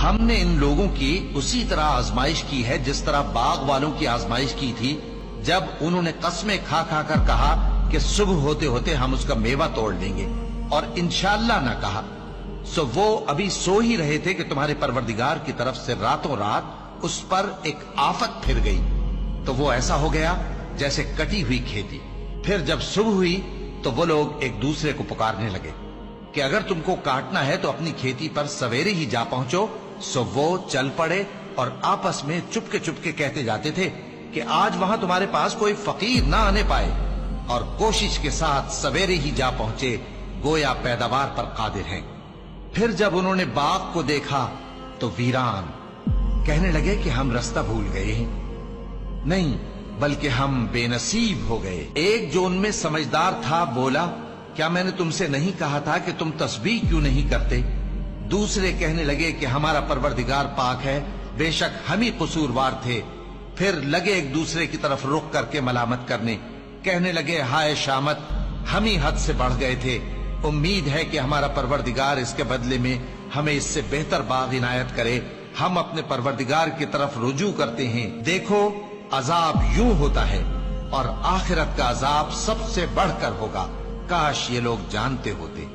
ہم نے ان لوگوں کی اسی طرح آزمائش کی ہے جس طرح باغ والوں کی آزمائش کی تھی جب انہوں نے قسمیں کھا کھا کر کہا کہ صبح ہوتے ہوتے ہم اس کا میوہ توڑ لیں گے اور انشاءاللہ نہ کہا، سو وہ ابھی سو ہی رہے تھے کہ تمہارے پروردگار کی طرف سے راتوں رات اس پر ایک آفت پھر گئی، تو وہ ایسا ہو گیا جیسے کٹی ہوئی کھیتی۔ پھر جب صبح ہوئی تو وہ لوگ ایک دوسرے کو پکارنے لگے کہ اگر تم کو کاٹنا ہے تو اپنی کھیتی پر سویرے ہی جا پہنچو۔ سو وہ چل پڑے اور آپس میں چپکے کہتے جاتے تھے کہ آج وہاں تمہارے پاس کوئی فقیر نہ آنے پائے، اور کوشش کے ساتھ سویرے ہی جا پہنچے، گویا پیداوار پر قادر ہیں۔ پھر جب انہوں نے باغ کو دیکھا تو ویران، کہنے لگے کہ ہم رستہ بھول گئے ہیں، نہیں بلکہ ہم بے نصیب ہو گئے۔ ایک جو ان میں سمجھدار تھا بولا، کیا میں نے تم سے نہیں کہا تھا کہ تم تسبیح کیوں نہیں کرتے؟ دوسرے کہنے لگے کہ ہمارا پروردگار پاک ہے، بے شک ہم ہی قصوروار تھے۔ پھر لگے ایک دوسرے کی طرف رخ کر کے ملامت کرنے، کہنے لگے ہائے شامت، ہم ہی حد سے بڑھ گئے تھے، امید ہے کہ ہمارا پروردگار اس کے بدلے میں ہمیں اس سے بہتر باغ عنایت کرے، ہم اپنے پروردگار کی طرف رجوع کرتے ہیں۔ دیکھو عذاب یوں ہوتا ہے اور آخرت کا عذاب سب سے بڑھ کر ہوگا، کاش یہ لوگ جانتے ہوتے۔